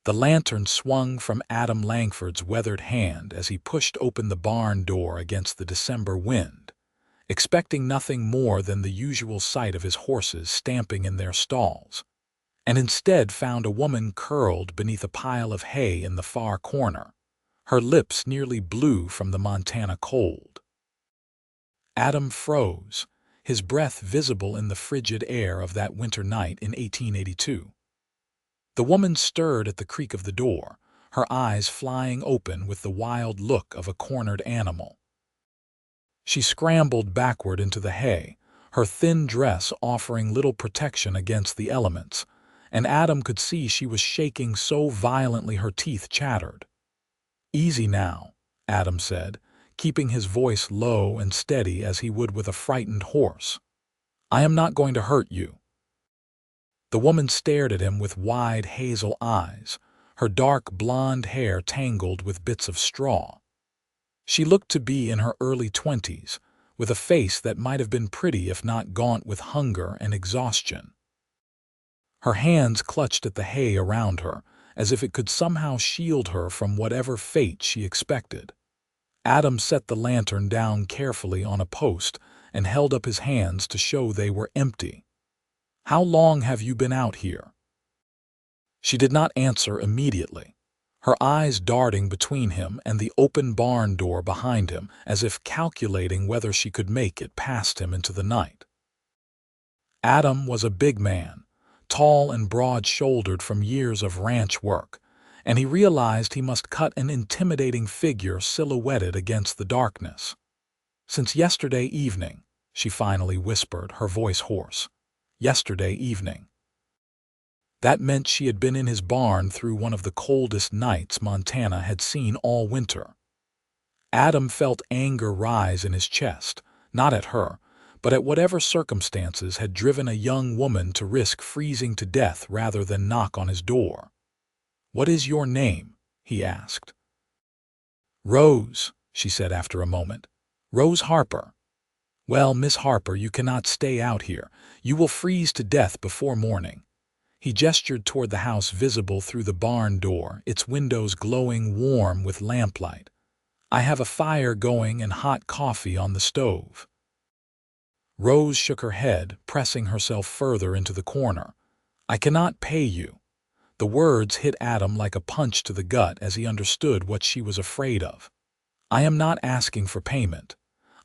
The lantern swung from Adam Langford's weathered hand as he pushed open the barn door against the December wind, expecting nothing more than the usual sight of his horses stamping in their stalls, and instead found a woman curled beneath a pile of hay in the far corner, her lips nearly blue from the Montana cold. Adam froze, his breath visible in the frigid air of that winter night in 1882. The woman stirred at the creak of the door, her eyes flying open with the wild look of a cornered animal. She scrambled backward into the hay, her thin dress offering little protection against the elements, and Adam could see she was shaking so violently her teeth chattered. "Easy now," Adam said, keeping his voice low and steady as he would with a frightened horse. "I am not going to hurt you." The woman stared at him with wide hazel eyes, her dark blonde hair tangled with bits of straw. She looked to be in her early 20s, with a face that might have been pretty if not gaunt with hunger and exhaustion. Her hands clutched at the hay around her, as if it could somehow shield her from whatever fate she expected. Adam set the lantern down carefully on a post and held up his hands to show they were empty. "How long have you been out here?" She did not answer immediately, her eyes darting between him and the open barn door behind him as if calculating whether she could make it past him into the night. Adam was a big man, tall and broad-shouldered from years of ranch work, and he realized he must cut an intimidating figure silhouetted against the darkness. "Since yesterday evening," she finally whispered, her voice hoarse. "Yesterday evening." That meant she had been in his barn through one of the coldest nights Montana had seen all winter. Adam felt anger rise in his chest, not at her, but at whatever circumstances had driven a young woman to risk freezing to death rather than knock on his door. "What is your name?" he asked. "Rose," she said after a moment. "Rose Harper." "Well, Miss Harper, you cannot stay out here. You will freeze to death before morning." He gestured toward the house visible through the barn door, its windows glowing warm with lamplight. "I have a fire going and hot coffee on the stove." Rose shook her head, pressing herself further into the corner. "I cannot pay you." The words hit Adam like a punch to the gut as he understood what she was afraid of. "I am not asking for payment.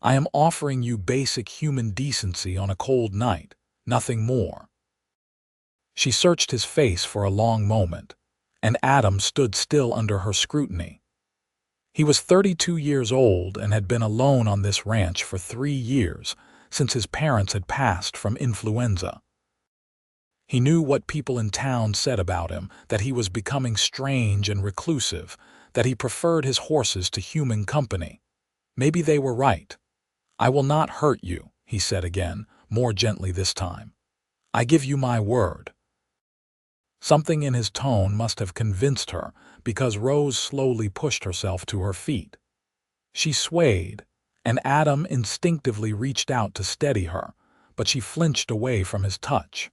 I am offering you basic human decency on a cold night, nothing more." She searched his face for a long moment, and Adam stood still under her scrutiny. He was 32 years old and had been alone on this ranch for 3 years, since his parents had passed from influenza. He knew what people in town said about him, that he was becoming strange and reclusive, that he preferred his horses to human company. Maybe they were right. "I will not hurt you," he said again, more gently this time. "I give you my word." Something in his tone must have convinced her, because Rose slowly pushed herself to her feet. She swayed, and Adam instinctively reached out to steady her, but she flinched away from his touch.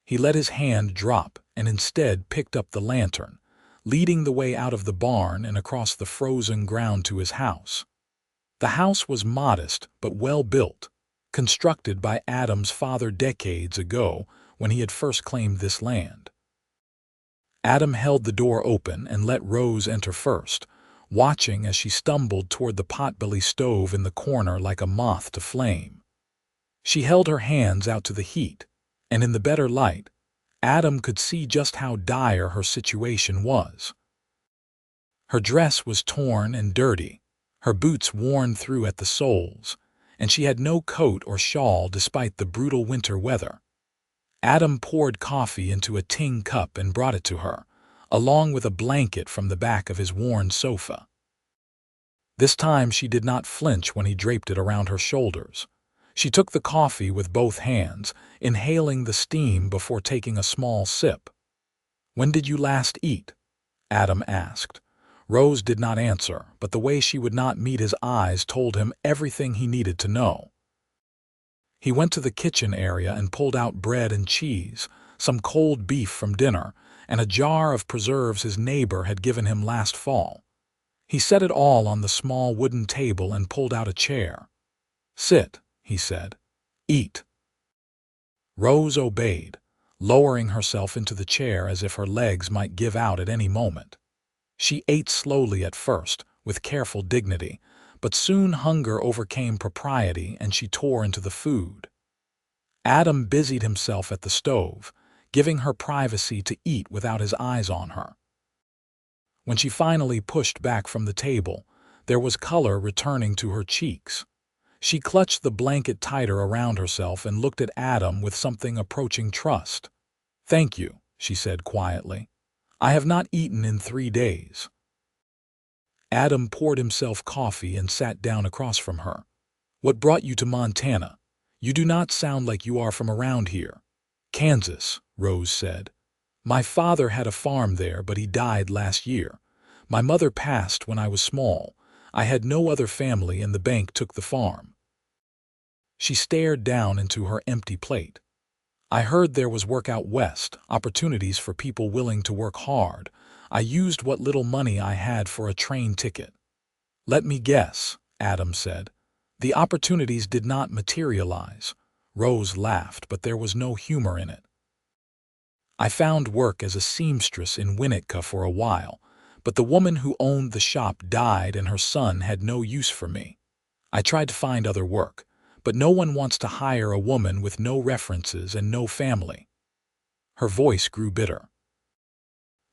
He let his hand drop and instead picked up the lantern, leading the way out of the barn and across the frozen ground to his house. The house was modest but well-built, constructed by Adam's father decades ago when he had first claimed this land. Adam held the door open and let Rose enter first, watching as she stumbled toward the potbelly stove in the corner like a moth to flame. She held her hands out to the heat, and in the better light, Adam could see just how dire her situation was. Her dress was torn and dirty, her boots worn through at the soles, and she had no coat or shawl despite the brutal winter weather. Adam poured coffee into a tin cup and brought it to her, along with a blanket from the back of his worn sofa. This time she did not flinch when he draped it around her shoulders. She took the coffee with both hands, inhaling the steam before taking a small sip. "When did you last eat?" Adam asked. Rose did not answer, but the way she would not meet his eyes told him everything he needed to know. He went to the kitchen area and pulled out bread and cheese, some cold beef from dinner, and a jar of preserves his neighbor had given him last fall. He set it all on the small wooden table and pulled out a chair. "Sit," he said. "Eat." Rose obeyed, lowering herself into the chair as if her legs might give out at any moment. She ate slowly at first, with careful dignity, but soon hunger overcame propriety and she tore into the food. Adam busied himself at the stove, giving her privacy to eat without his eyes on her. When she finally pushed back from the table, there was color returning to her cheeks. She clutched the blanket tighter around herself and looked at Adam with something approaching trust. "Thank you," she said quietly. "I have not eaten in 3 days." Adam poured himself coffee and sat down across from her. "What brought you to Montana? You do not sound like you are from around here." "Kansas," Rose said. "My father had a farm there, but he died last year. My mother passed when I was small. I had no other family and the bank took the farm." She stared down into her empty plate. "I heard there was work out west, opportunities for people willing to work hard. I used what little money I had for a train ticket." "Let me guess," Adam said. "The opportunities did not materialize." Rose laughed, but there was no humor in it. "I found work as a seamstress in Winnetka for a while, but the woman who owned the shop died and her son had no use for me. I tried to find other work, but no one wants to hire a woman with no references and no family." Her voice grew bitter.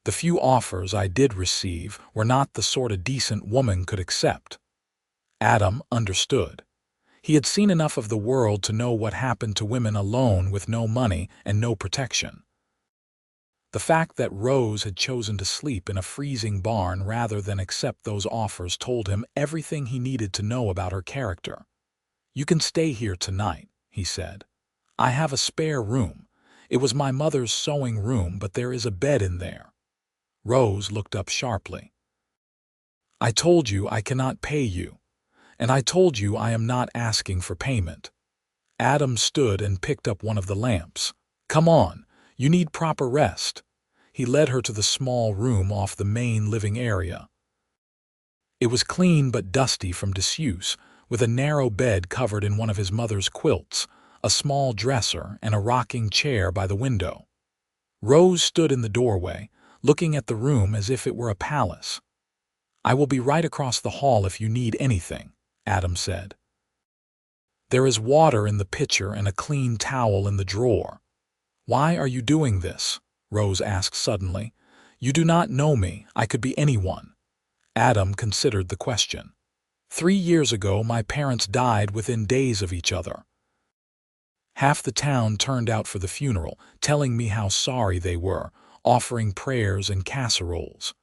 "The few offers I did receive were not the sort a decent woman could accept." Adam understood. He had seen enough of the world to know what happened to women alone with no money and no protection. The fact that Rose had chosen to sleep in a freezing barn rather than accept those offers told him everything he needed to know about her character. "You can stay here tonight," he said. "I have a spare room. It was my mother's sewing room, but there is a bed in there." Rose looked up sharply. "I told you I cannot pay you. And I told you I am not asking for payment." Adam stood and picked up one of the lamps. "Come on, you need proper rest." He led her to the small room off the main living area. It was clean but dusty from disuse, with a narrow bed covered in one of his mother's quilts, a small dresser, and a rocking chair by the window. Rose stood in the doorway, looking at the room as if it were a palace. "I will be right across the hall if you need anything," Adam said. "There is water in the pitcher and a clean towel in the drawer." "Why are you doing this?" Rose asked suddenly. "You do not know me. I could be anyone." Adam considered the question. 3 years ago, my parents died within days of each other. Half the town turned out for the funeral, telling me how sorry they were, offering prayers and casseroles.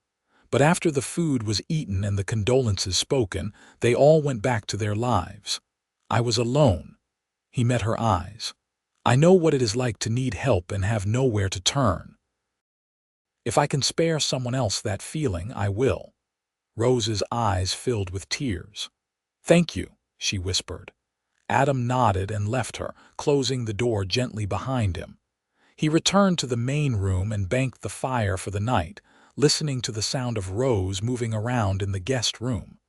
But after the food was eaten and the condolences spoken, they all went back to their lives. I was alone." He met her eyes. "I know what it is like to need help and have nowhere to turn. If I can spare someone else that feeling, I will." Rose's eyes filled with tears. "Thank you," she whispered. Adam nodded and left her, closing the door gently behind him. He returned to the main room and banked the fire for the night, listening to the sound of Rose moving around in the guest room.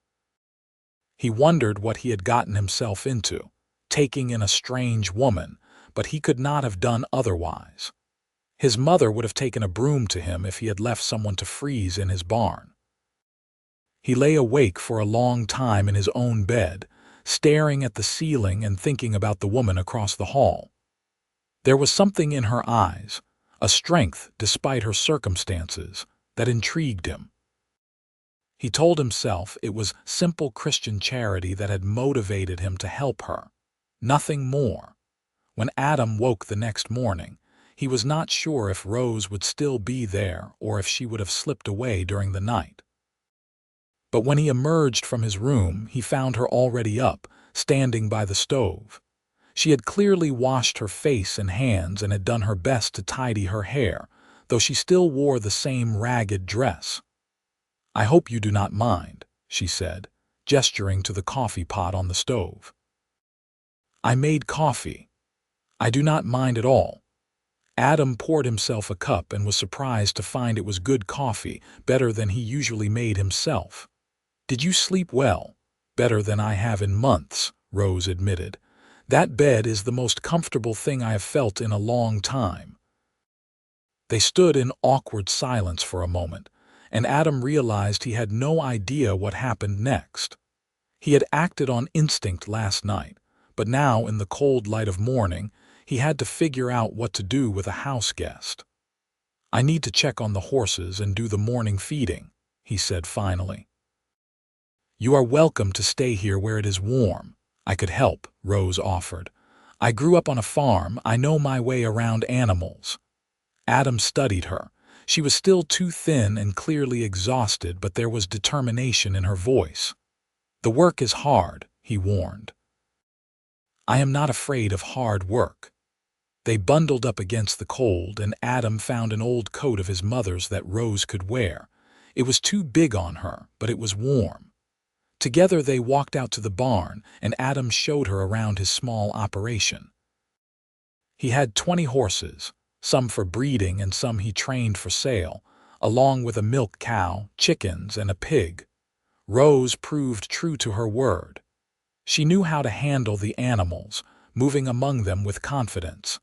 He wondered what he had gotten himself into, taking in a strange woman, but he could not have done otherwise. His mother would have taken a broom to him if he had left someone to freeze in his barn. He lay awake for a long time in his own bed, staring at the ceiling and thinking about the woman across the hall. There was something in her eyes, a strength despite her circumstances, that intrigued him. He told himself it was simple Christian charity that had motivated him to help her, nothing more. When Adam woke the next morning, he was not sure if Rose would still be there or if she would have slipped away during the night. But when he emerged from his room, he found her already up, standing by the stove. She had clearly washed her face and hands and had done her best to tidy her hair, though she still wore the same ragged dress. "I hope you do not mind," she said, gesturing to the coffee pot on the stove. "I made coffee. I do not mind at all." Adam poured himself a cup and was surprised to find it was good coffee, better than he usually made himself. "Did you sleep well?" "Better than I have in months," Rose admitted. "That bed is the most comfortable thing I have felt in a long time." They stood in awkward silence for a moment, and Adam realized he had no idea what happened next. He had acted on instinct last night, but now, in the cold light of morning, he had to figure out what to do with a house guest. "I need to check on the horses and do the morning feeding," he said finally. "You are welcome to stay here where it is warm. I could help," Rose offered. "I grew up on a farm. I know my way around animals." Adam studied her. She was still too thin and clearly exhausted, but there was determination in her voice. "The work is hard," he warned. "I am not afraid of hard work." They bundled up against the cold, and Adam found an old coat of his mother's that Rose could wear. It was too big on her, but it was warm. Together they walked out to the barn, and Adam showed her around his small operation. He had 20 horses, some for breeding and some he trained for sale, along with a milk cow, chickens, and a pig. Rose proved true to her word. She knew how to handle the animals, moving among them with confidence.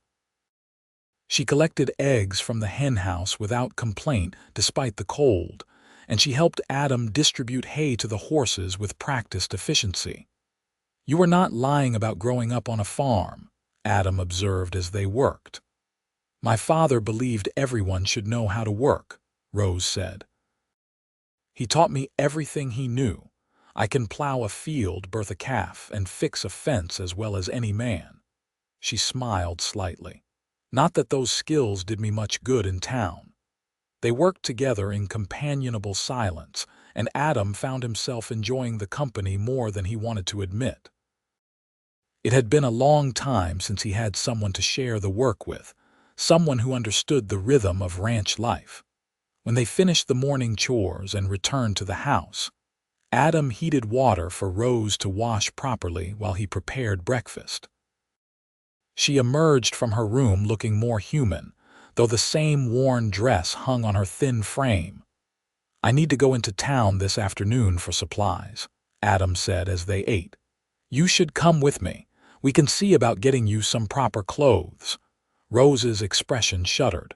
She collected eggs from the hen house without complaint despite the cold, and she helped Adam distribute hay to the horses with practiced efficiency. "You are not lying about growing up on a farm," Adam observed as they worked. "My father believed everyone should know how to work," Rose said. "He taught me everything he knew. I can plow a field, birth a calf, and fix a fence as well as any man." She smiled slightly. "Not that those skills did me much good in town." They worked together in companionable silence, and Adam found himself enjoying the company more than he wanted to admit. It had been a long time since he had someone to share the work with, someone who understood the rhythm of ranch life. When they finished the morning chores and returned to the house, Adam heated water for Rose to wash properly while he prepared breakfast. She emerged from her room looking more human, though the same worn dress hung on her thin frame. "I need to go into town this afternoon for supplies," Adam said as they ate. "You should come with me. We can see about getting you some proper clothes." Rose's expression shuddered.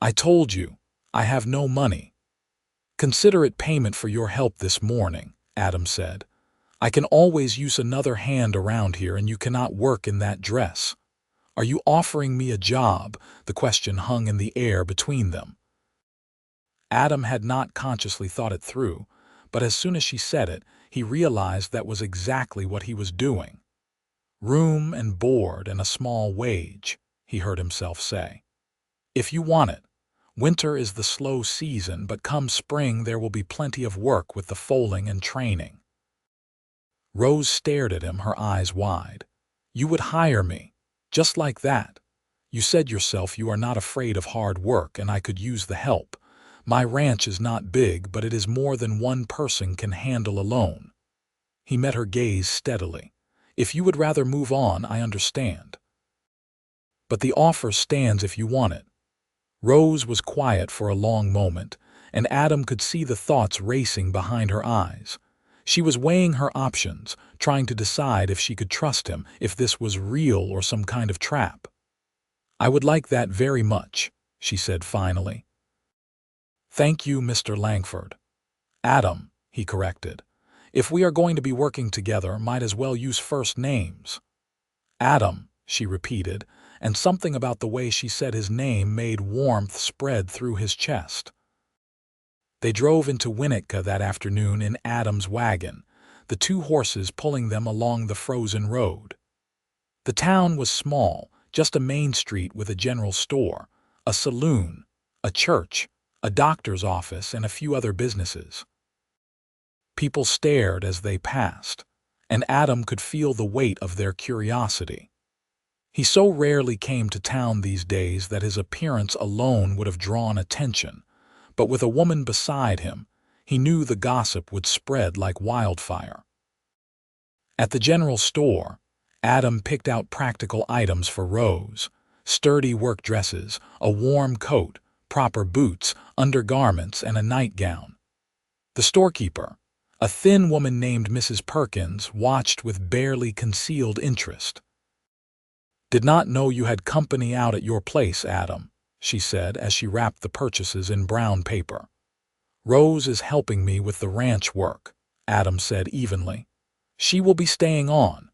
"I told you, I have no money." "Consider it payment for your help this morning," Adam said. "I can always use another hand around here, and you cannot work in that dress." "Are you offering me a job?" The question hung in the air between them. Adam had not consciously thought it through, but as soon as she said it, he realized that was exactly what he was doing. "Room and board and a small wage," he heard himself say. "If you want it. Winter is the slow season, but come spring there will be plenty of work with the foaling and training." Rose stared at him, her eyes wide. "You would hire me? Just like that? You said yourself you are not afraid of hard work, and I could use the help. My ranch is not big, but it is more than one person can handle alone." He met her gaze steadily. "If you would rather move on, I understand. But the offer stands if you want it." Rose was quiet for a long moment, and Adam could see the thoughts racing behind her eyes. She was weighing her options, trying to decide if she could trust him, if this was real or some kind of trap. "I would like that very much," she said finally. "Thank you, Mr. Langford." "Adam," he corrected. "If we are going to be working together, might as well use first names." "Adam," she repeated, and something about the way she said his name made warmth spread through his chest. They drove into Winnetka that afternoon in Adam's wagon, the 2 horses pulling them along the frozen road. The town was small, just a main street with a general store, a saloon, a church, a doctor's office, and a few other businesses. People stared as they passed, and Adam could feel the weight of their curiosity. He so rarely came to town these days that his appearance alone would have drawn attention, but with a woman beside him, he knew the gossip would spread like wildfire. At the general store, Adam picked out practical items for Rose, sturdy work dresses, a warm coat, proper boots, undergarments, and a nightgown. The storekeeper, a thin woman named Mrs. Perkins, watched with barely concealed interest. "Did not know you had company out at your place, Adam," she said as she wrapped the purchases in brown paper. "Rose is helping me with the ranch work," Adam said evenly. "She will be staying on."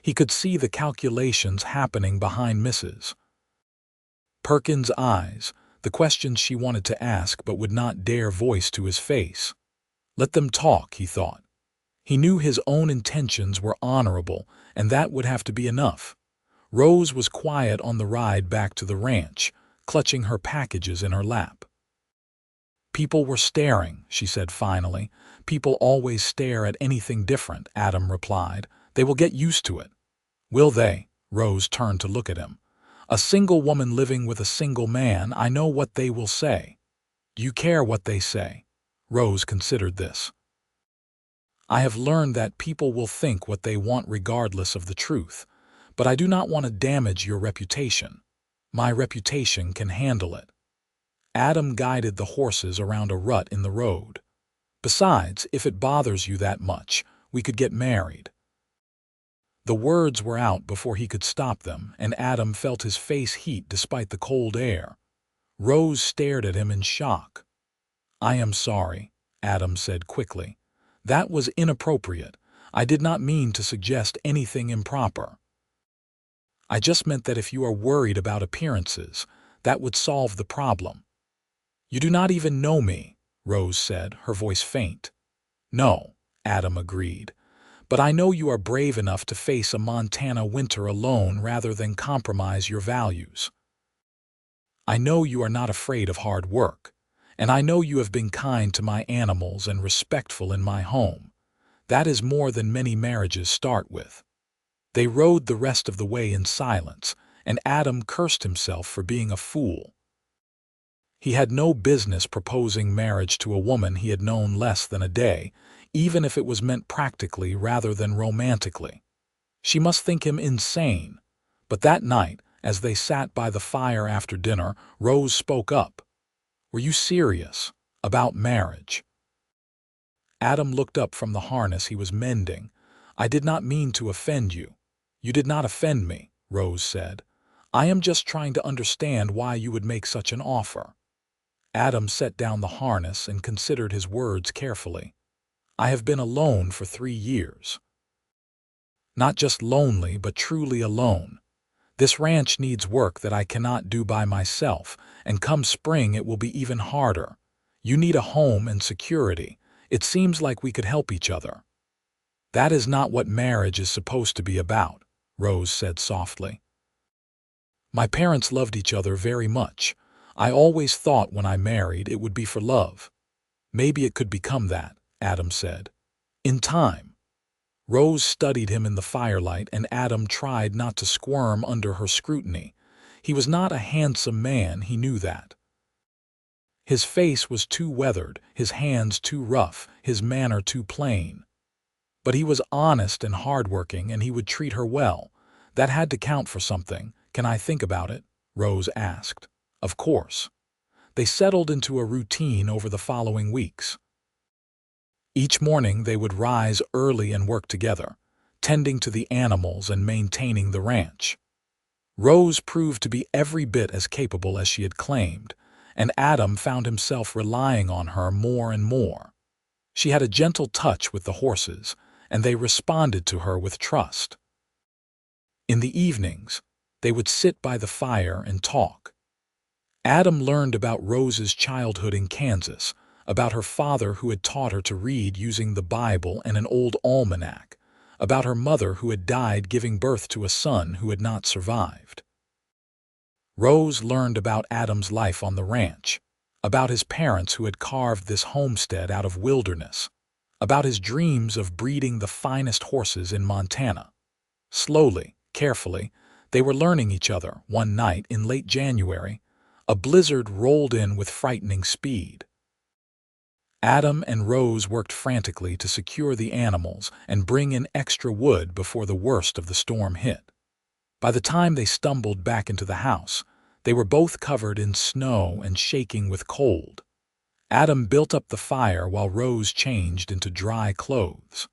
He could see the calculations happening behind Mrs. Perkins' eyes, the questions she wanted to ask but would not dare voice to his face. Let them talk, he thought. He knew his own intentions were honorable, and that would have to be enough. Rose was quiet on the ride back to the ranch, clutching her packages in her lap. "People were staring," she said finally. "People always stare at anything different," Adam replied. "They will get used to it." "Will they?" Rose turned to look at him. "A single woman living with a single man, I know what they will say." "Do you care what they say?" Rose considered this. "I have learned that people will think what they want regardless of the truth, but I do not want to damage your reputation. My reputation can handle it." Adam guided the horses around a rut in the road. "Besides, if it bothers you that much, we could get married." The words were out before he could stop them, and Adam felt his face heat despite the cold air. Rose stared at him in shock. "I am sorry," Adam said quickly. "That was inappropriate. I did not mean to suggest anything improper. I just meant that if you are worried about appearances, that would solve the problem." "You do not even know me," Rose said, her voice faint. "No," Adam agreed. "But I know you are brave enough to face a Montana winter alone rather than compromise your values. I know you are not afraid of hard work, and I know you have been kind to my animals and respectful in my home. That is more than many marriages start with." They rode the rest of the way in silence, and Adam cursed himself for being a fool. He had no business proposing marriage to a woman he had known less than a day, even if it was meant practically rather than romantically. She must think him insane. But that night, as they sat by the fire after dinner, Rose spoke up. "Were you serious about marriage?" Adam looked up from the harness he was mending. "I did not mean to offend you." "You did not offend me," Rose said. "I am just trying to understand why you would make such an offer." Adam set down the harness and considered his words carefully. "I have been alone for 3 years. Not just lonely, but truly alone. This ranch needs work that I cannot do by myself, and come spring it will be even harder. You need a home and security. It seems like we could help each other." "That is not what marriage is supposed to be about," Rose said softly. "My parents loved each other very much. I always thought when I married it would be for love." "Maybe it could become that," Adam said. "In time." Rose studied him in the firelight, and Adam tried not to squirm under her scrutiny. He was not a handsome man, he knew that. His face was too weathered, his hands too rough, his manner too plain. But he was honest and hardworking, and he would treat her well. That had to count for something. "Can I think about it?" Rose asked. "Of course." They settled into a routine over the following weeks. Each morning they would rise early and work together, tending to the animals and maintaining the ranch. Rose proved to be every bit as capable as she had claimed, and Adam found himself relying on her more and more. She had a gentle touch with the horses, and they responded to her with trust. In the evenings, they would sit by the fire and talk. Adam learned about Rose's childhood in Kansas, about her father who had taught her to read using the Bible and an old almanac, about her mother who had died giving birth to a son who had not survived. Rose learned about Adam's life on the ranch, about his parents who had carved this homestead out of wilderness, about his dreams of breeding the finest horses in Montana. Slowly, carefully, they were learning each other. One night in late January, a blizzard rolled in with frightening speed. Adam and Rose worked frantically to secure the animals and bring in extra wood before the worst of the storm hit. By the time they stumbled back into the house, they were both covered in snow and shaking with cold. Adam built up the fire while Rose changed into dry clothes.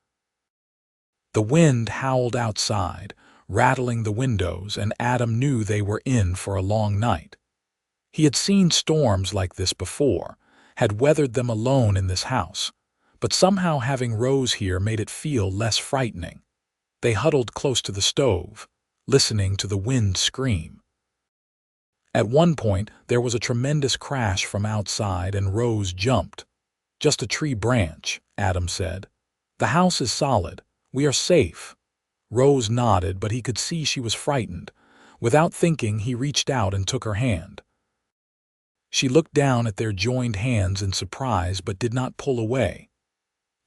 The wind howled outside, rattling the windows, and Adam knew they were in for a long night. He had seen storms like this before, had weathered them alone in this house, but somehow having Rose here made it feel less frightening. They huddled close to the stove, listening to the wind scream. At one point, there was a tremendous crash from outside and Rose jumped. "Just a tree branch," Adam said. "The house is solid. We are safe." Rose nodded, but he could see she was frightened. Without thinking, he reached out and took her hand. She looked down at their joined hands in surprise but did not pull away.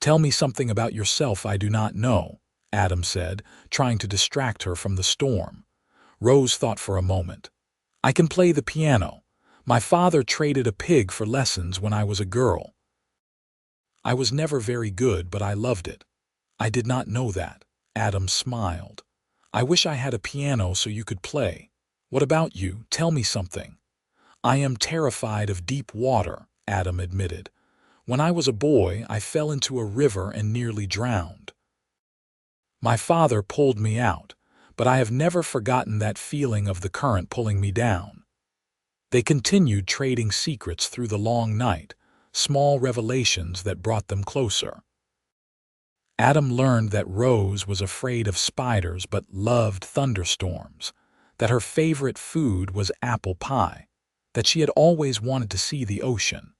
"Tell me something about yourself I do not know," Adam said, trying to distract her from the storm. Rose thought for a moment. "I can play the piano. My father traded a pig for lessons when I was a girl. I was never very good, but I loved it." "I did not know that." Adam smiled. "I wish I had a piano so you could play. What about you? Tell me something." "I am terrified of deep water," Adam admitted. "When I was a boy, I fell into a river and nearly drowned. My father pulled me out, but I have never forgotten that feeling of the current pulling me down." They continued trading secrets through the long night, small revelations that brought them closer. Adam learned that Rose was afraid of spiders but loved thunderstorms, that her favorite food was apple pie, that she had always wanted to see the ocean.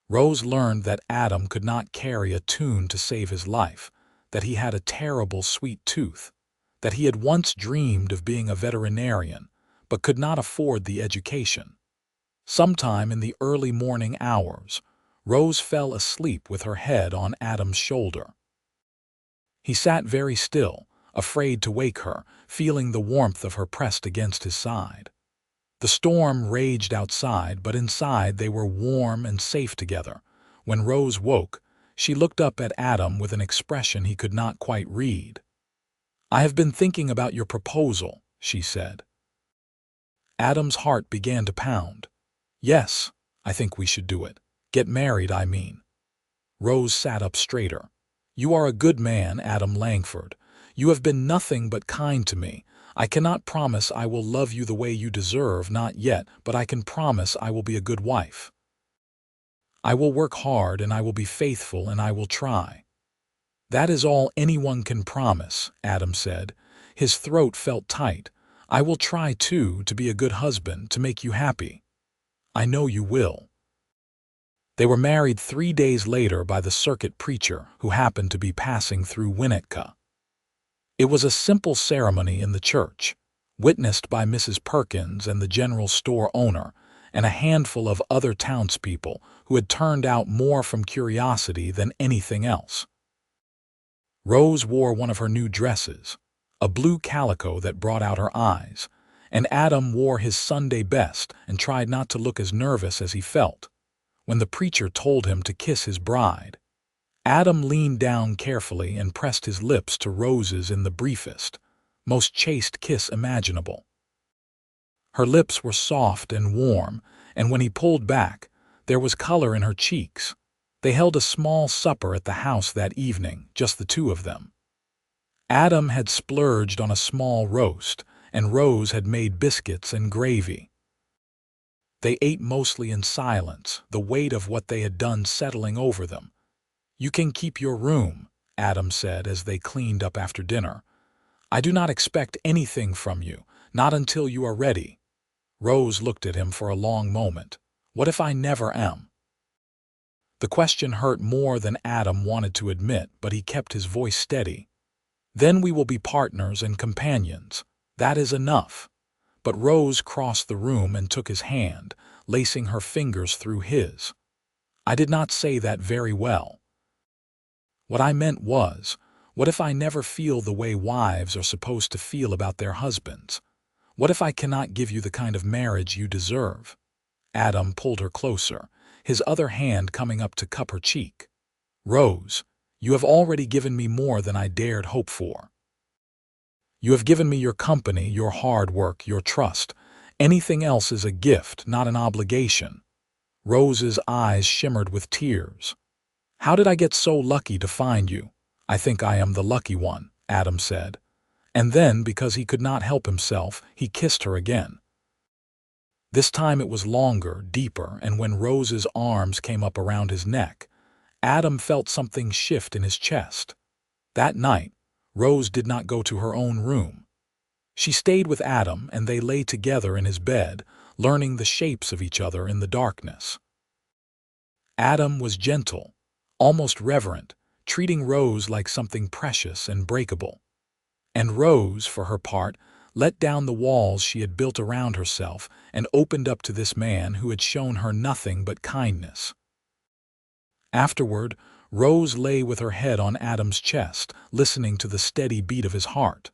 Rose learned that Adam could not carry a tune to save his life, that he had a terrible sweet tooth, that he had once dreamed of being a veterinarian but could not afford the education. Sometime in the early morning hours, Rose fell asleep with her head on Adam's shoulder. He sat very still, afraid to wake her, feeling the warmth of her pressed against his side. The storm raged outside, but inside they were warm and safe together. When Rose woke, she looked up at Adam with an expression he could not quite read. "I have been thinking about your proposal," she said. Adam's heart began to pound. "Yes, I think we should do it. Get married, I mean." Rose sat up straighter. "You are a good man, Adam Langford. You have been nothing but kind to me. I cannot promise I will love you the way you deserve, not yet, but I can promise I will be a good wife. I will work hard and I will be faithful and I will try." "That is all anyone can promise," Adam said. His throat felt tight. "I will try, too, to be a good husband, to make you happy. I know you will." They were married 3 days later by the circuit preacher who happened to be passing through Winnetka. It was a simple ceremony in the church, witnessed by Mrs. Perkins and the general store owner, and a handful of other townspeople who had turned out more from curiosity than anything else. Rose wore one of her new dresses, a blue calico that brought out her eyes, and Adam wore his Sunday best and tried not to look as nervous as he felt. When the preacher told him to kiss his bride, Adam leaned down carefully and pressed his lips to Rose's in the briefest, most chaste kiss imaginable. Her lips were soft and warm, and when he pulled back, there was color in her cheeks. They held a small supper at the house that evening, just the two of them. Adam had splurged on a small roast, and Rose had made biscuits and gravy. They ate mostly in silence, the weight of what they had done settling over them. "You can keep your room," Adam said as they cleaned up after dinner. "I do not expect anything from you, not until you are ready." Rose looked at him for a long moment. "What if I never am?" The question hurt more than Adam wanted to admit, but he kept his voice steady. "Then we will be partners and companions. That is enough." But Rose crossed the room and took his hand, lacing her fingers through his. "I did not say that very well. What I meant was, what if I never feel the way wives are supposed to feel about their husbands? What if I cannot give you the kind of marriage you deserve?" Adam pulled her closer, his other hand coming up to cup her cheek. "Rose, you have already given me more than I dared hope for. You have given me your company, your hard work, your trust. Anything else is a gift, not an obligation." Rose's eyes shimmered with tears. "How did I get so lucky to find you?" "I think I am the lucky one," Adam said. And then, because he could not help himself, he kissed her again. This time it was longer, deeper, and when Rose's arms came up around his neck, Adam felt something shift in his chest. That night, Rose did not go to her own room. She stayed with Adam, and they lay together in his bed, learning the shapes of each other in the darkness. Adam was gentle, almost reverent, treating Rose like something precious and breakable. And Rose, for her part, let down the walls she had built around herself and opened up to this man who had shown her nothing but kindness. Afterward, Rose lay with her head on Adam's chest, listening to the steady beat of his heart.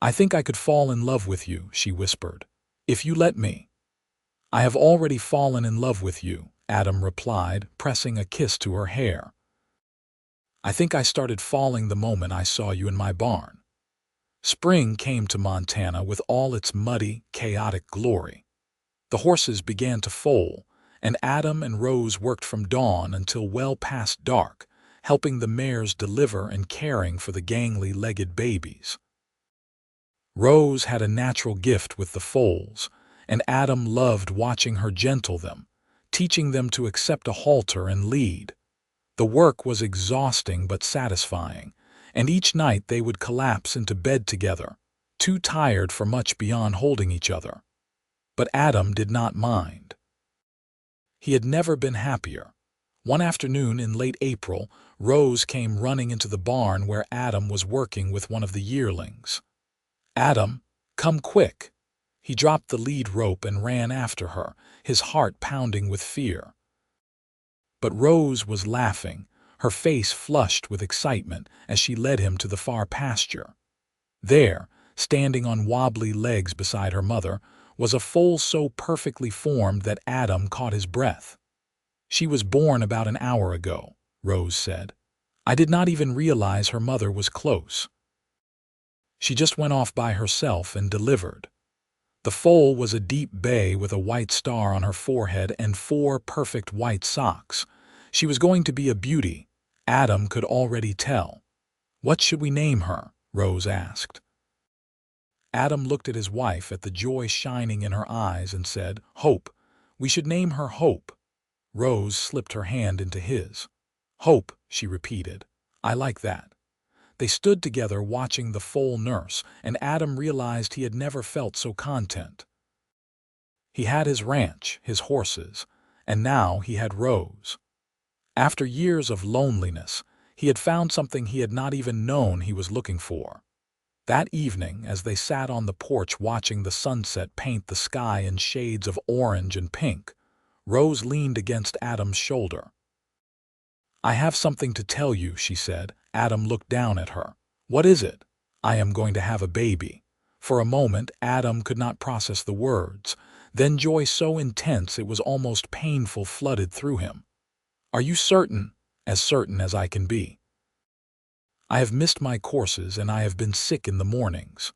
"I think I could fall in love with you," she whispered, "if you let me." "I have already fallen in love with you," Adam replied, pressing a kiss to her hair. "I think I started falling the moment I saw you in my barn." Spring came to Montana with all its muddy, chaotic glory. The horses began to foal, and Adam and Rose worked from dawn until well past dark, helping the mares deliver and caring for the gangly-legged babies. Rose had a natural gift with the foals, and Adam loved watching her gentle them, teaching them to accept a halter and lead. The work was exhausting but satisfying, and each night they would collapse into bed together, too tired for much beyond holding each other. But Adam did not mind. He had never been happier. One afternoon in late April, Rose came running into the barn where Adam was working with one of the yearlings. "Adam, come quick!" He dropped the lead rope and ran after her, his heart pounding with fear. But Rose was laughing, her face flushed with excitement as she led him to the far pasture. There, standing on wobbly legs beside her mother, was a foal so perfectly formed that Adam caught his breath. "She was born about an hour ago," Rose said. "I did not even realize her mother was close. She just went off by herself and delivered." The foal was a deep bay with a white star on her forehead and 4 perfect white socks. She was going to be a beauty. Adam could already tell. "What should we name her?" Rose asked. Adam looked at his wife, at the joy shining in her eyes, and said, "Hope. We should name her Hope." Rose slipped her hand into his. "Hope," she repeated. "I like that." They stood together watching the foal nurse, and Adam realized he had never felt so content. He had his ranch, his horses, and now he had Rose. After years of loneliness, he had found something he had not even known he was looking for. That evening, as they sat on the porch watching the sunset paint the sky in shades of orange and pink, Rose leaned against Adam's shoulder. "I have something to tell you," she said. Adam looked down at her. "What is it?" "I am going to have a baby." For a moment, Adam could not process the words. Then joy so intense it was almost painful flooded through him. "Are you certain?" "As certain as I can be. I have missed my courses and I have been sick in the mornings."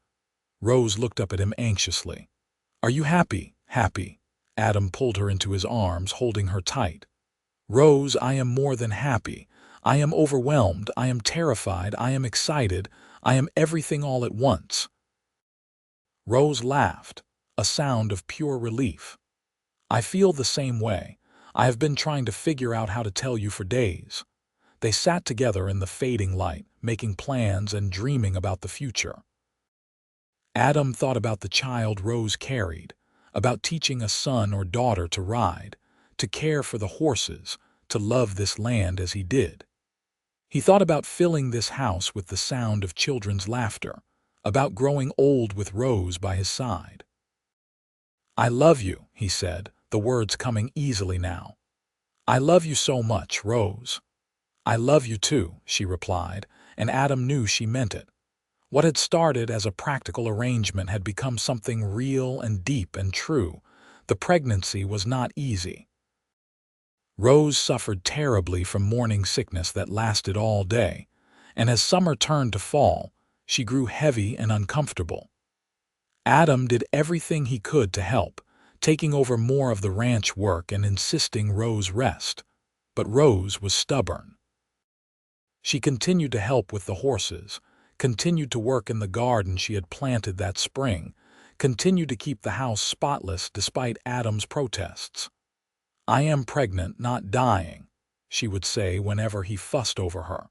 Rose looked up at him anxiously. "Are you happy?" "Happy." Adam pulled her into his arms, holding her tight. "Rose, I am more than happy. I am overwhelmed, I am terrified, I am excited, I am everything all at once." Rose laughed, a sound of pure relief. "I feel the same way. I have been trying to figure out how to tell you for days." They sat together in the fading light, making plans and dreaming about the future. Adam thought about the child Rose carried, about teaching a son or daughter to ride, to care for the horses, to love this land as he did. He thought about filling this house with the sound of children's laughter, about growing old with Rose by his side. "I love you," he said, the words coming easily now. "I love you so much, Rose." "I love you too," she replied, and Adam knew she meant it. What had started as a practical arrangement had become something real and deep and true. The pregnancy was not easy. Rose suffered terribly from morning sickness that lasted all day, and as summer turned to fall, She grew heavy and uncomfortable. Adam did everything he could to help, taking over more of the ranch work and insisting Rose rest. But Rose was stubborn. She continued to help with the horses, continued to work in the garden she had planted that spring, continued to keep the house spotless despite Adam's protests. "I am pregnant, not dying," she would say whenever he fussed over her.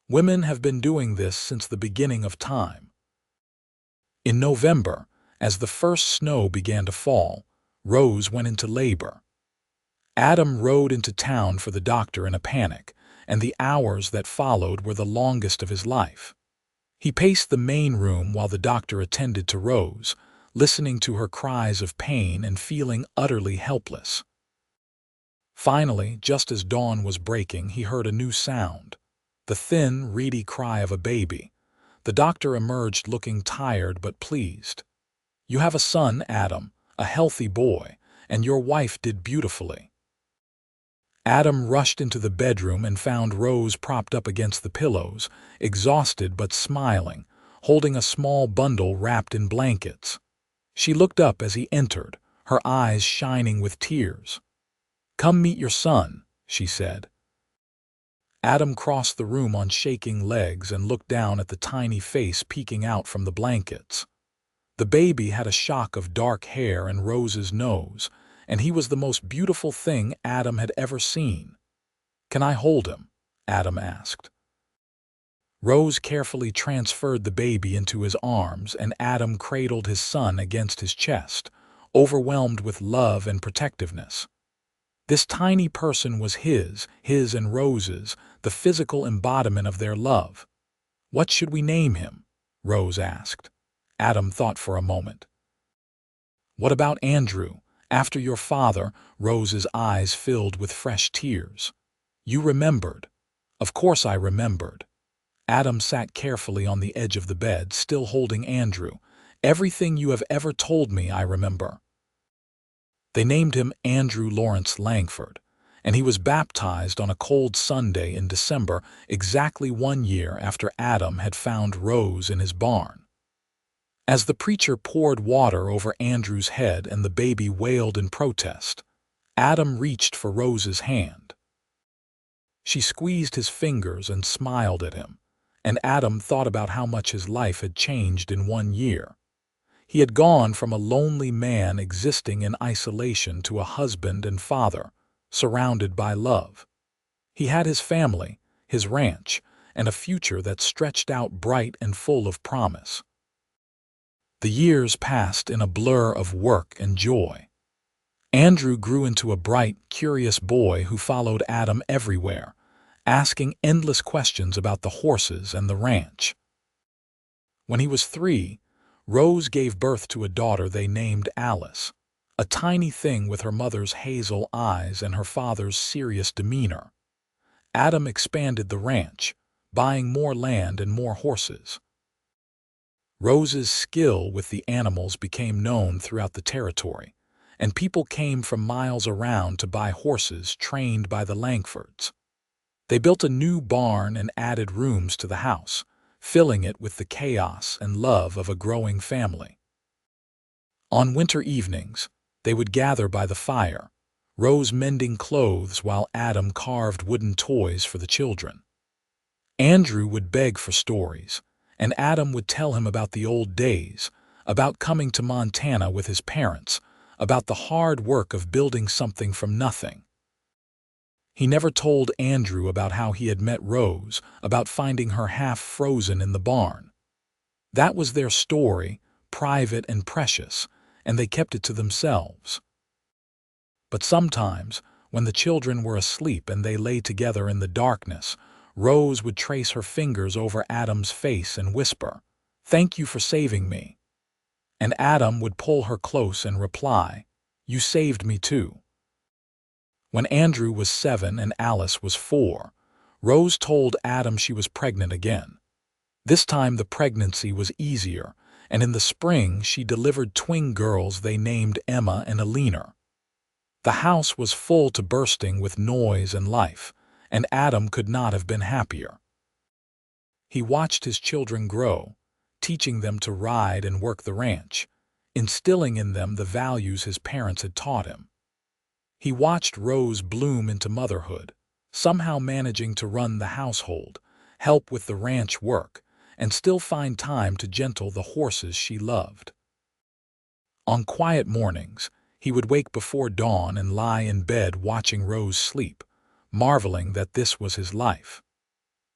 Women have been doing this since the beginning of time. In November, as the first snow began to fall, Rose went into labor. Adam rode into town for the doctor in a panic, and the hours that followed were the longest of his life. He paced the main room while the doctor attended to Rose, listening to her cries of pain and feeling utterly helpless. Finally, just as dawn was breaking, he heard a new sound, the thin, reedy cry of a baby. The doctor emerged looking tired but pleased. "You have a son, Adam, a healthy boy, and your wife did beautifully." Adam rushed into the bedroom and found Rose propped up against the pillows, exhausted but smiling, holding a small bundle wrapped in blankets. She looked up as he entered, her eyes shining with tears. "Come meet your son," she said. Adam crossed the room on shaking legs and looked down at the tiny face peeking out from the blankets. The baby had a shock of dark hair and Rose's nose, and he was the most beautiful thing Adam had ever seen. "Can I hold him?" Adam asked. Rose carefully transferred the baby into his arms, and Adam cradled his son against his chest, overwhelmed with love and protectiveness. This tiny person was his and Rose's, the physical embodiment of their love. "What should we name him?" Rose asked. Adam thought for a moment. "What about Andrew, after your father?" Rose's eyes filled with fresh tears. "You remembered." "Of course I remembered." Adam sat carefully on the edge of the bed, still holding Andrew. "Everything you have ever told me, I remember." They named him Andrew Lawrence Langford, and he was baptized on a cold Sunday in December, exactly 1 year after Adam had found Rose in his barn. As the preacher poured water over Andrew's head and the baby wailed in protest, Adam reached for Rose's hand. She squeezed his fingers and smiled at him, and Adam thought about how much his life had changed in 1 year. He had gone from a lonely man existing in isolation to a husband and father, surrounded by love. He had his family, his ranch, and a future that stretched out bright and full of promise. The years passed in a blur of work and joy. Andrew grew into a bright, curious boy who followed Adam everywhere, asking endless questions about the horses and the ranch. When he was 3, Rose gave birth to a daughter they named Alice, a tiny thing with her mother's hazel eyes and her father's serious demeanor. Adam expanded the ranch, buying more land and more horses. Rose's skill with the animals became known throughout the territory, and people came from miles around to buy horses trained by the Langfords. They built a new barn and added rooms to the house, filling it with the chaos and love of a growing family. On winter evenings, they would gather by the fire, Rose mending clothes while Adam carved wooden toys for the children. Andrew would beg for stories, and Adam would tell him about the old days, about coming to Montana with his parents, about the hard work of building something from nothing. He never told Andrew about how he had met Rose, about finding her half frozen in the barn. That was their story, private and precious, and they kept it to themselves. But sometimes, when the children were asleep and they lay together in the darkness, Rose would trace her fingers over Adam's face and whisper, "Thank you for saving me." And Adam would pull her close and reply, "You saved me too." When Andrew was 7 and Alice was 4, Rose told Adam she was pregnant again. This time the pregnancy was easier, and in the spring she delivered twin girls they named Emma and Alina. The house was full to bursting with noise and life, and Adam could not have been happier. He watched his children grow, teaching them to ride and work the ranch, instilling in them the values his parents had taught him. He watched Rose bloom into motherhood, somehow managing to run the household, help with the ranch work, and still find time to gentle the horses she loved. On quiet mornings, he would wake before dawn and lie in bed watching Rose sleep, marveling that this was his life.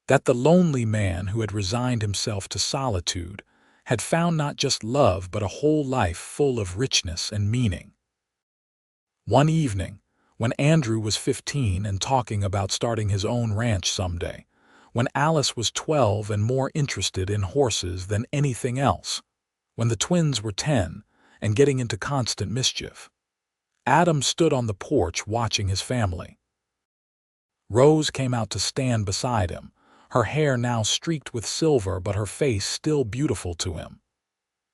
That the lonely man who had resigned himself to solitude had found not just love but a whole life full of richness and meaning. One evening, when Andrew was 15 and talking about starting his own ranch someday, when Alice was 12 and more interested in horses than anything else, when the twins were 10 and getting into constant mischief, Adam stood on the porch watching his family. Rose came out to stand beside him, her hair now streaked with silver but her face still beautiful to him.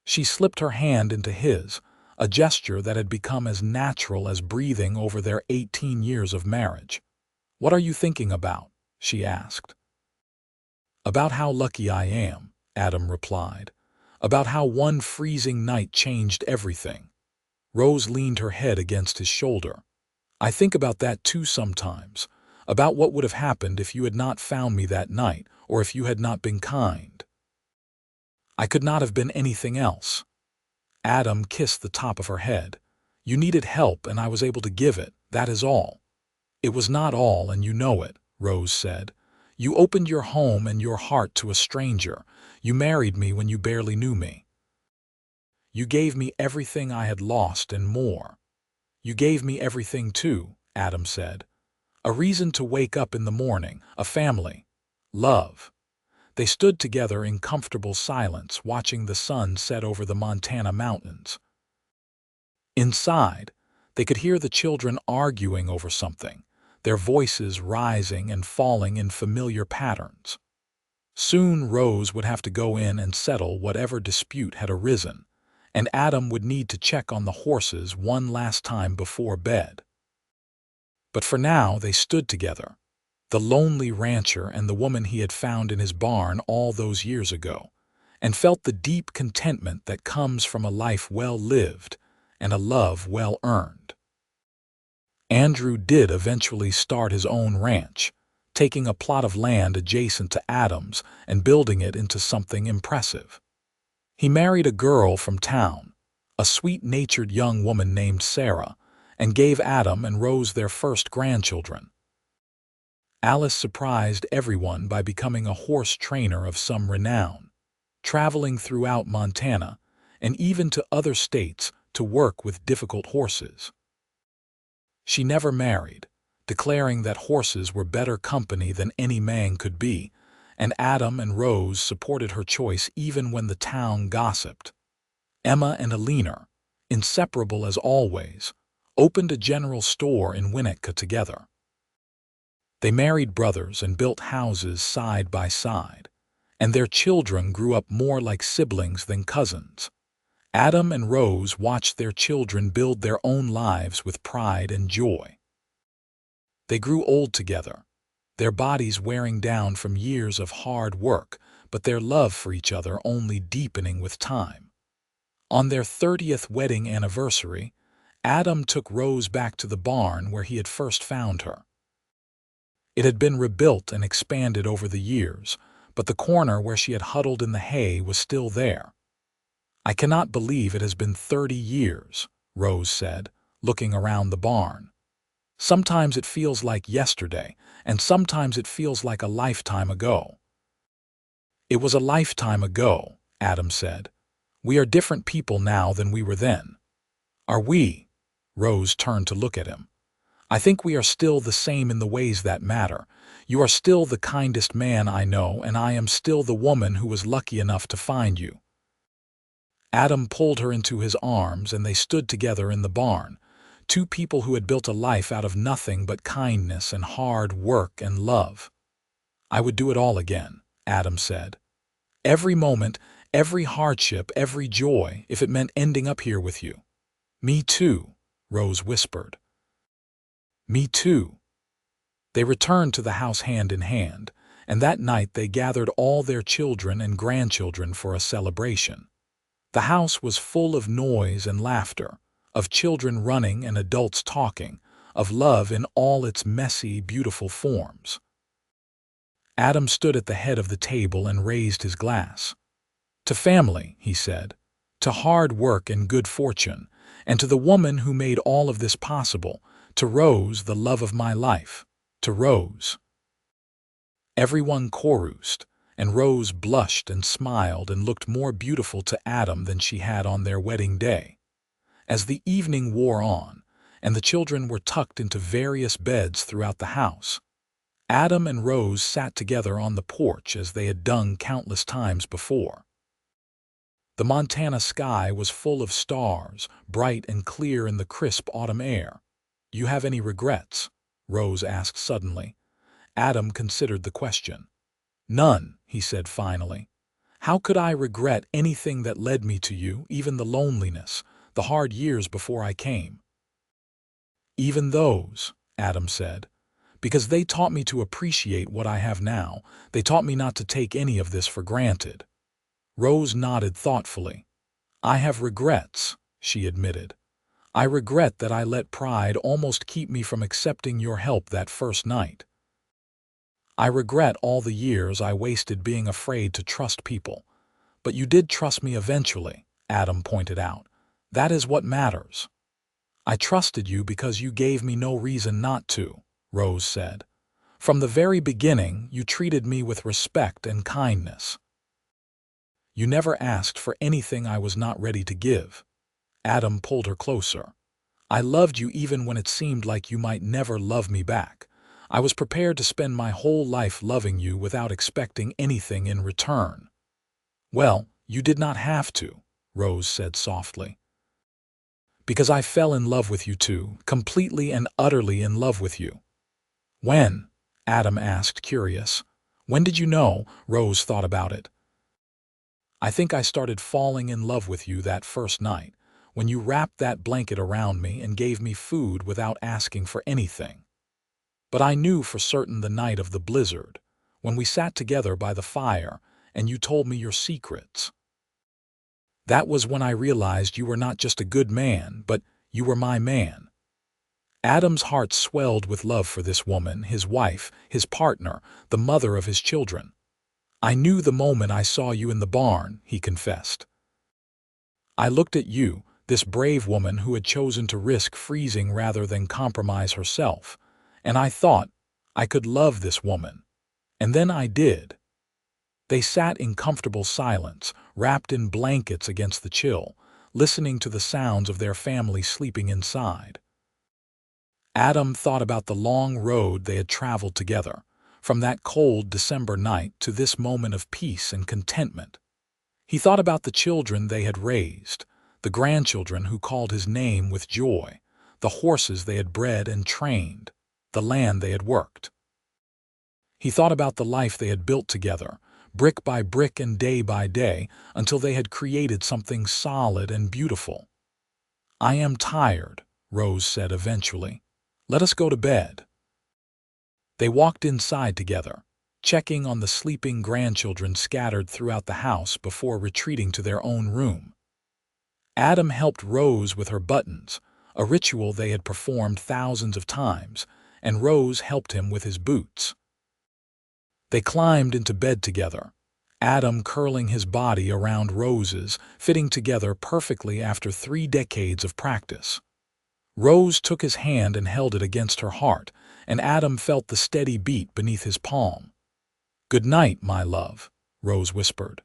She slipped her hand into his, a gesture that had become as natural as breathing over their 18 years of marriage. "What are you thinking about?" she asked. "About how lucky I am," Adam replied. "About how one freezing night changed everything." Rose leaned her head against his shoulder. "I think about that too sometimes, about what would have happened if you had not found me that night, or if you had not been kind. I could not have been anything else." Adam kissed the top of her head. "You needed help and I was able to give it, that is all." "It was not all and you know it," Rose said. "You opened your home and your heart to a stranger. You married me when you barely knew me. You gave me everything I had lost and more." "You gave me everything too," Adam said. "A reason to wake up in the morning, a family, love." They stood together in comfortable silence, watching the sun set over the Montana mountains. Inside, they could hear the children arguing over something, their voices rising and falling in familiar patterns. Soon Rose would have to go in and settle whatever dispute had arisen, and Adam would need to check on the horses one last time before bed. But for now they stood together, the lonely rancher and the woman he had found in his barn all those years ago, and felt the deep contentment that comes from a life well lived and a love well earned. Andrew did eventually start his own ranch, taking a plot of land adjacent to Adam's and building it into something impressive. He married a girl from town, a sweet-natured young woman named Sarah, and gave Adam and Rose their first grandchildren. Alice surprised everyone by becoming a horse trainer of some renown, traveling throughout Montana and even to other states to work with difficult horses. She never married, declaring that horses were better company than any man could be, and Adam and Rose supported her choice even when the town gossiped. Emma and Alina, inseparable as always, opened a general store in Winnetka together. They married brothers and built houses side by side, and their children grew up more like siblings than cousins. Adam and Rose watched their children build their own lives with pride and joy. They grew old together, their bodies wearing down from years of hard work, but their love for each other only deepening with time. On their 30th wedding anniversary, Adam took Rose back to the barn where he had first found her. It had been rebuilt and expanded over the years, but the corner where she had huddled in the hay was still there. "I cannot believe it has been 30 years, Rose said, looking around the barn. "Sometimes it feels like yesterday, and sometimes it feels like a lifetime ago." "It was a lifetime ago," Adam said. "We are different people now than we were then." "Are we?" Rose turned to look at him. "I think we are still the same in the ways that matter. You are still the kindest man I know, and I am still the woman who was lucky enough to find you." Adam pulled her into his arms and they stood together in the barn, two people who had built a life out of nothing but kindness and hard work and love. "I would do it all again," Adam said. "Every moment, every hardship, every joy, if it meant ending up here with you." "Me too," Rose whispered. "Me too." They returned to the house hand in hand, and that night they gathered all their children and grandchildren for a celebration. The house was full of noise and laughter, of children running and adults talking, of love in all its messy, beautiful forms. Adam stood at the head of the table and raised his glass. "To family," he said, "to hard work and good fortune, and to the woman who made all of this possible, to Rose, the love of my life, to Rose." Everyone chorused, and Rose blushed and smiled and looked more beautiful to Adam than she had on their wedding day. As the evening wore on, and the children were tucked into various beds throughout the house, Adam and Rose sat together on the porch as they had done countless times before. The Montana sky was full of stars, bright and clear in the crisp autumn air. "You have any regrets?" Rose asked suddenly. Adam considered the question. "None," he said finally. "How could I regret anything that led me to you, even the loneliness, the hard years before I came?" "Even those," Adam said, "because they taught me to appreciate what I have now. They taught me not to take any of this for granted." Rose nodded thoughtfully. "I have regrets," she admitted. "I regret that I let pride almost keep me from accepting your help that first night. I regret all the years I wasted being afraid to trust people. But you did trust me eventually," Adam pointed out. "That is what matters." "I trusted you because you gave me no reason not to," Rose said. "From the very beginning, you treated me with respect and kindness. You never asked for anything I was not ready to give." Adam pulled her closer. "I loved you even when it seemed like you might never love me back. I was prepared to spend my whole life loving you without expecting anything in return." "Well, you did not have to," Rose said softly. "Because I fell in love with you too, completely and utterly in love with you." "When?" Adam asked, curious. "When did you know?" Rose thought about it. "I think I started falling in love with you that first night, when you wrapped that blanket around me and gave me food without asking for anything. But I knew for certain the night of the blizzard, when we sat together by the fire and you told me your secrets. That was when I realized you were not just a good man, but you were my man." Adam's heart swelled with love for this woman, his wife, his partner, the mother of his children. "I knew the moment I saw you in the barn," he confessed. "I looked at you, this brave woman who had chosen to risk freezing rather than compromise herself, and I thought, I could love this woman. And then I did." They sat in comfortable silence, wrapped in blankets against the chill, listening to the sounds of their family sleeping inside. Adam thought about the long road they had traveled together, from that cold December night to this moment of peace and contentment. He thought about the children they had raised, the grandchildren who called his name with joy, the horses they had bred and trained, the land they had worked. He thought about the life they had built together, brick by brick and day by day, until they had created something solid and beautiful. "I am tired," Rose said eventually. "Let us go to bed." They walked inside together, checking on the sleeping grandchildren scattered throughout the house before retreating to their own room. Adam helped Rose with her buttons, a ritual they had performed thousands of times, and Rose helped him with his boots. They climbed into bed together, Adam curling his body around Rose's, fitting together perfectly after 3 decades of practice. Rose took his hand and held it against her heart, and Adam felt the steady beat beneath his palm. "Good night, my love," Rose whispered.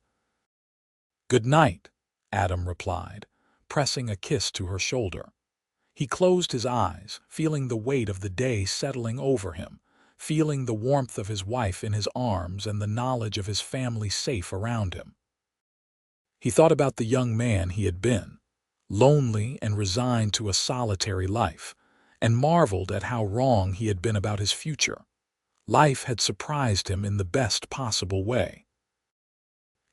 "Good night," Adam replied, pressing a kiss to her shoulder. He closed his eyes, feeling the weight of the day settling over him, feeling the warmth of his wife in his arms and the knowledge of his family safe around him. He thought about the young man he had been, lonely and resigned to a solitary life, and marveled at how wrong he had been about his future. Life had surprised him in the best possible way.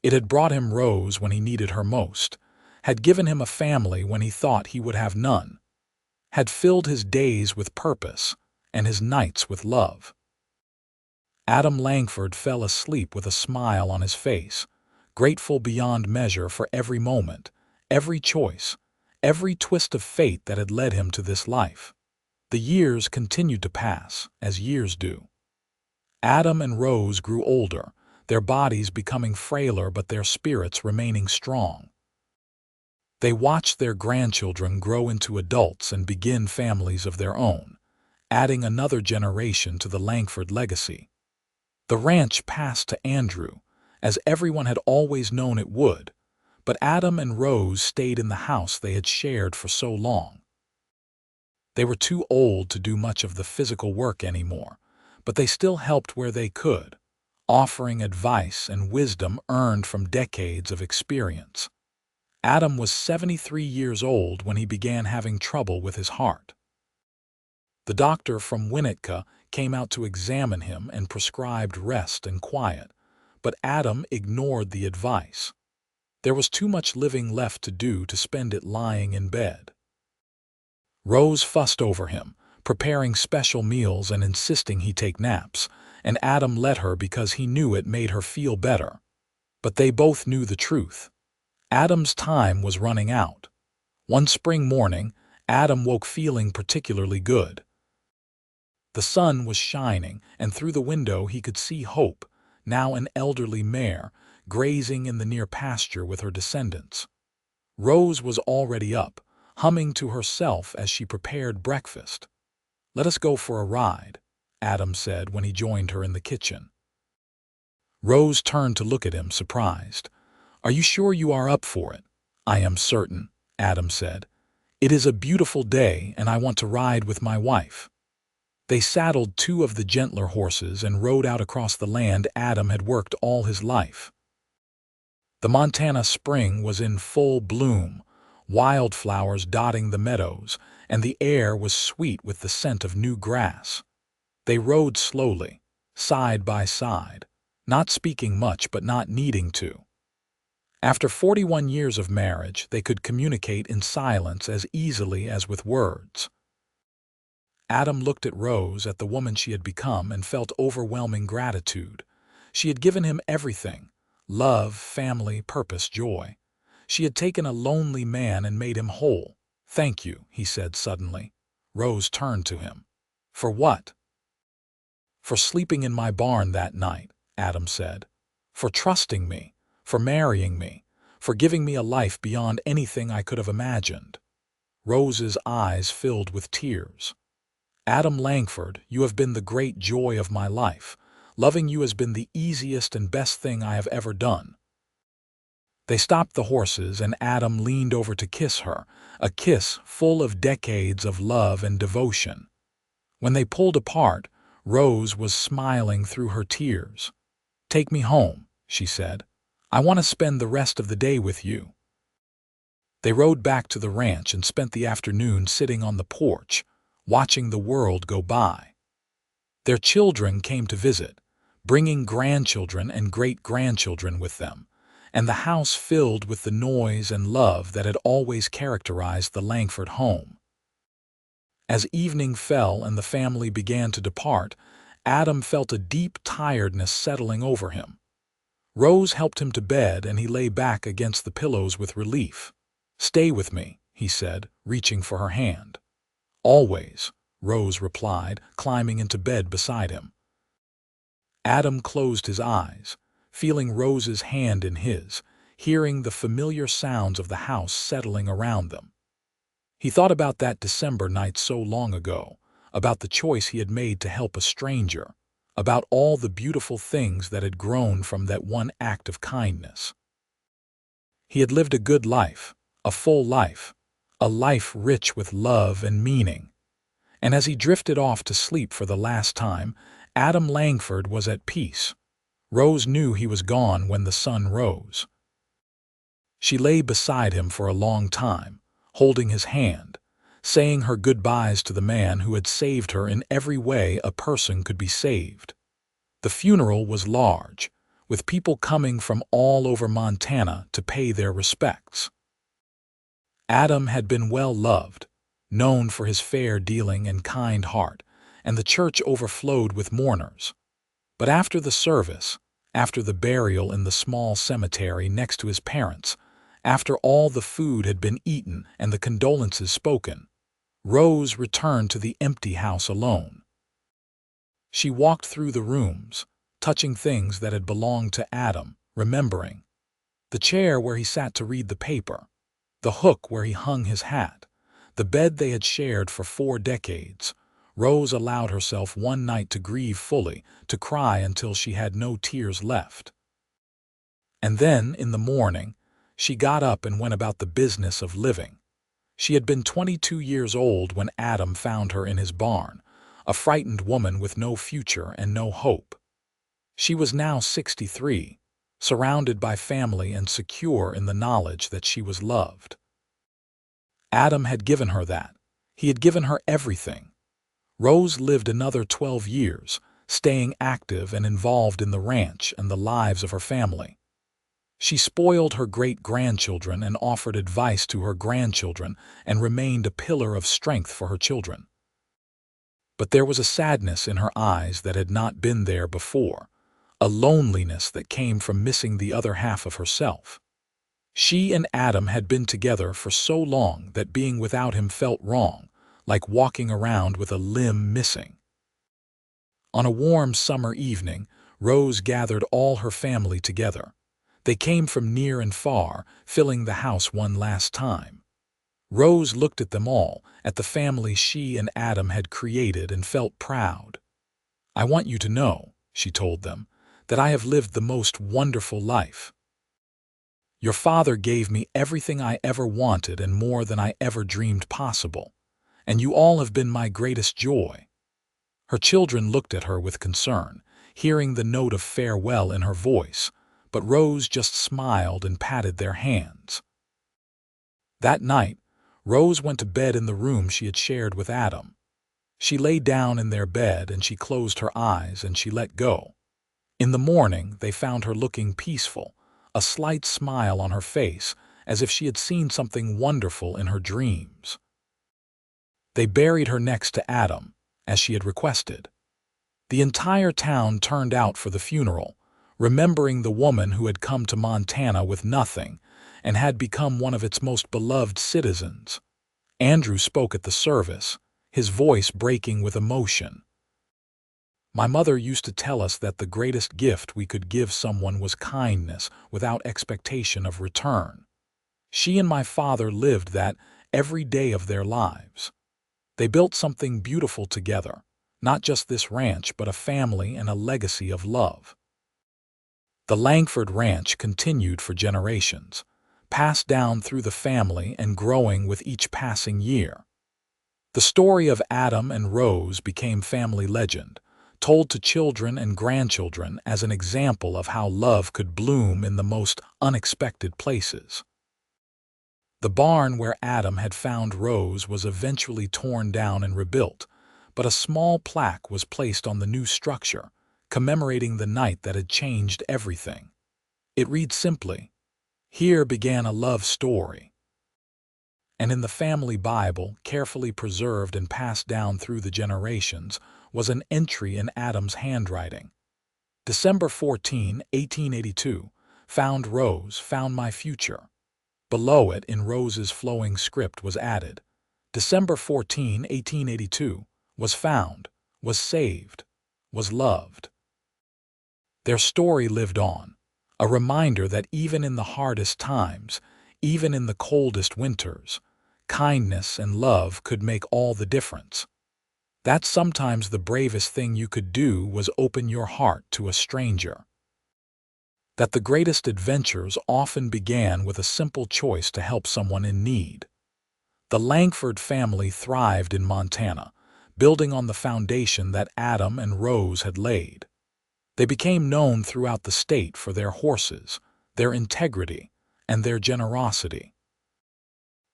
It had brought him Rose when he needed her most, had given him a family when he thought he would have none, had filled his days with purpose and his nights with love. Adam Langford fell asleep with a smile on his face, grateful beyond measure for every moment, every choice, every twist of fate that had led him to this life. The years continued to pass, as years do. Adam and Rose grew older, their bodies becoming frailer but their spirits remaining strong. They watched their grandchildren grow into adults and begin families of their own, adding another generation to the Langford legacy. The ranch passed to Andrew, as everyone had always known it would, but Adam and Rose stayed in the house they had shared for so long. They were too old to do much of the physical work anymore, but they still helped where they could, offering advice and wisdom earned from decades of experience. Adam was 73 years old when he began having trouble with his heart. The doctor from Winnetka came out to examine him and prescribed rest and quiet, but Adam ignored the advice. There was too much living left to do to spend it lying in bed. Rose fussed over him, preparing special meals and insisting he take naps, and Adam let her because he knew it made her feel better. But they both knew the truth. Adam's time was running out. One spring morning, Adam woke feeling particularly good. The sun was shining, and through the window he could see Hope, now an elderly mare, grazing in the near pasture with her descendants. Rose was already up, humming to herself as she prepared breakfast. "Let us go for a ride," Adam said when he joined her in the kitchen. Rose turned to look at him, surprised. "Are you sure you are up for it?" "I am certain," Adam said. "It is a beautiful day, and I want to ride with my wife." They saddled two of the gentler horses and rode out across the land Adam had worked all his life. The Montana spring was in full bloom, wildflowers dotting the meadows, and the air was sweet with the scent of new grass. They rode slowly, side by side, not speaking much but not needing to. After 41 years of marriage, they could communicate in silence as easily as with words. Adam looked at Rose, at the woman she had become, and felt overwhelming gratitude. She had given him everything: love, family, purpose, joy. She had taken a lonely man and made him whole. "Thank you," he said suddenly. Rose turned to him. "For what?" "For sleeping in my barn that night," Adam said. "For trusting me, for marrying me, for giving me a life beyond anything I could have imagined." Rose's eyes filled with tears. "Adam Langford, you have been the great joy of my life. Loving you has been the easiest and best thing I have ever done." They stopped the horses, and Adam leaned over to kiss her, a kiss full of decades of love and devotion. When they pulled apart, Rose was smiling through her tears. "Take me home," she said. "I want to spend the rest of the day with you." They rode back to the ranch and spent the afternoon sitting on the porch, watching the world go by. Their children came to visit, bringing grandchildren and great-grandchildren with them, and the house filled with the noise and love that had always characterized the Langford home. As evening fell and the family began to depart, Adam felt a deep tiredness settling over him. Rose helped him to bed, and he lay back against the pillows with relief. "Stay with me," he said, reaching for her hand. "Always," Rose replied, climbing into bed beside him. Adam closed his eyes, feeling Rose's hand in his, hearing the familiar sounds of the house settling around them. He thought about that December night so long ago, about the choice he had made to help a stranger, about all the beautiful things that had grown from that one act of kindness. He had lived a good life, a full life, a life rich with love and meaning. And as he drifted off to sleep for the last time, Adam Langford was at peace. Rose knew he was gone when the sun rose. She lay beside him for a long time, holding his hand, saying her goodbyes to the man who had saved her in every way a person could be saved. The funeral was large, with people coming from all over Montana to pay their respects. Adam had been well loved, known for his fair dealing and kind heart, and the church overflowed with mourners. But after the service, after the burial in the small cemetery next to his parents, after all the food had been eaten and the condolences spoken, Rose returned to the empty house alone. She walked through the rooms, touching things that had belonged to Adam, remembering the chair where he sat to read the paper, the hook where he hung his hat, the bed they had shared for 4 decades. Rose allowed herself one night to grieve fully, to cry until she had no tears left. And then, in the morning, she got up and went about the business of living. She had been 22 years old when Adam found her in his barn, a frightened woman with no future and no hope. She was now 63, surrounded by family and secure in the knowledge that she was loved. Adam had given her that. He had given her everything. Rose lived another 12 years, staying active and involved in the ranch and the lives of her family. She spoiled her great-grandchildren and offered advice to her grandchildren and remained a pillar of strength for her children. But there was a sadness in her eyes that had not been there before, a loneliness that came from missing the other half of herself. She and Adam had been together for so long that being without him felt wrong, like walking around with a limb missing. On a warm summer evening, Rose gathered all her family together. They came from near and far, filling the house one last time. Rose looked at them all, at the family she and Adam had created, and felt proud. "I want you to know," she told them, "that I have lived the most wonderful life. Your father gave me everything I ever wanted and more than I ever dreamed possible, and you all have been my greatest joy." Her children looked at her with concern, hearing the note of farewell in her voice, but Rose just smiled and patted their hands. That night, Rose went to bed in the room she had shared with Adam. She lay down in their bed and she closed her eyes and she let go. In the morning, they found her looking peaceful, a slight smile on her face, as if she had seen something wonderful in her dreams. They buried her next to Adam, as she had requested. The entire town turned out for the funeral, remembering the woman who had come to Montana with nothing and had become one of its most beloved citizens. Andrew spoke at the service, his voice breaking with emotion. "My mother used to tell us that the greatest gift we could give someone was kindness without expectation of return. She and my father lived that every day of their lives. They built something beautiful together, not just this ranch, but a family and a legacy of love." The Langford Ranch continued for generations, passed down through the family and growing with each passing year. The story of Adam and Rose became family legend, told to children and grandchildren as an example of how love could bloom in the most unexpected places. The barn where Adam had found Rose was eventually torn down and rebuilt, but a small plaque was placed on the new structure, commemorating the night that had changed everything. It read simply, "Here began a love story." And in the family Bible, carefully preserved and passed down through the generations, was an entry in Adam's handwriting. December 14, 1882, found Rose, found my future. Below it, in Rose's flowing script, was added, December 14, 1882, was found, was saved, was loved. Their story lived on, a reminder that even in the hardest times, even in the coldest winters, kindness and love could make all the difference. That sometimes the bravest thing you could do was open your heart to a stranger. That the greatest adventures often began with a simple choice to help someone in need. The Langford family thrived in Montana, building on the foundation that Adam and Rose had laid. They became known throughout the state for their horses, their integrity, and their generosity.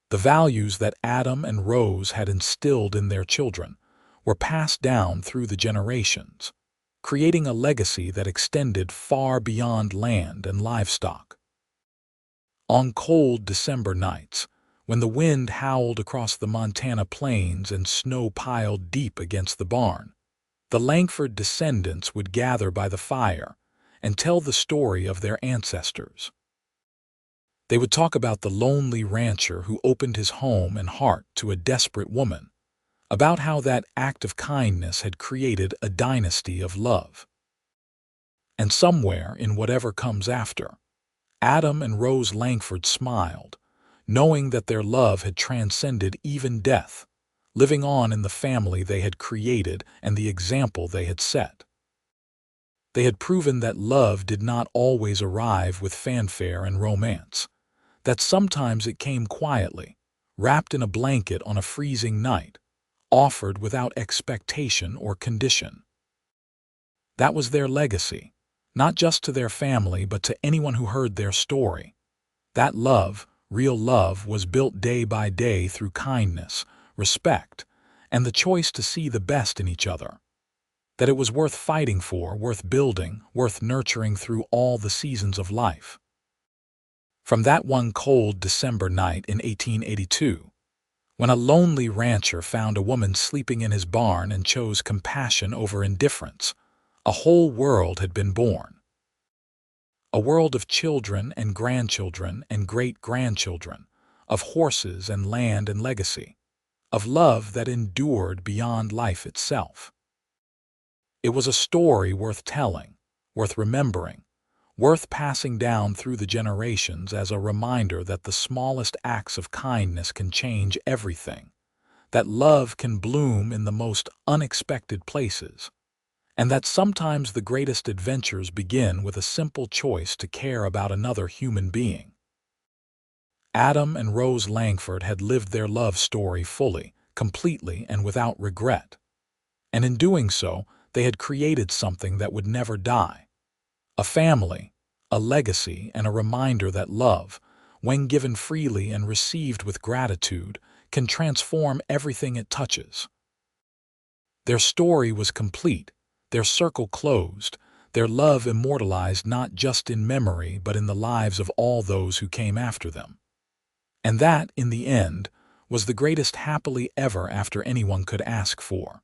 The values that Adam and Rose had instilled in their children were passed down through the generations, creating a legacy that extended far beyond land and livestock. On cold December nights, when the wind howled across the Montana plains and snow piled deep against the barn, The Langford descendants would gather by the fire and tell the story of their ancestors. They would talk about the lonely rancher who opened his home and heart to a desperate woman, about how that act of kindness had created a dynasty of love. And somewhere in whatever comes after, Adam and Rose Langford smiled, knowing that their love had transcended even death, living on in the family they had created and the example they had set. They had proven that love did not always arrive with fanfare and romance, that sometimes it came quietly, wrapped in a blanket on a freezing night, offered without expectation or condition. That was their legacy, not just to their family but to anyone who heard their story. That love, real love, was built day by day through kindness, respect, and the choice to see the best in each other. That it was worth fighting for, worth building, worth nurturing through all the seasons of life. From that one cold December night in 1882, when a lonely rancher found a woman sleeping in his barn and chose compassion over indifference, a whole world had been born. A world of children and grandchildren and great-grandchildren, of horses and land and legacy, of love that endured beyond life itself. It was a story worth telling, worth remembering, worth passing down through the generations as a reminder that the smallest acts of kindness can change everything, that love can bloom in the most unexpected places, and that sometimes the greatest adventures begin with a simple choice to care about another human being. Adam and Rose Langford had lived their love story fully, completely, and without regret. And in doing so, they had created something that would never die. A family, a legacy, and a reminder that love, when given freely and received with gratitude, can transform everything it touches. Their story was complete, their circle closed, their love immortalized not just in memory but in the lives of all those who came after them. And that, in the end, was the greatest happily ever after anyone could ask for.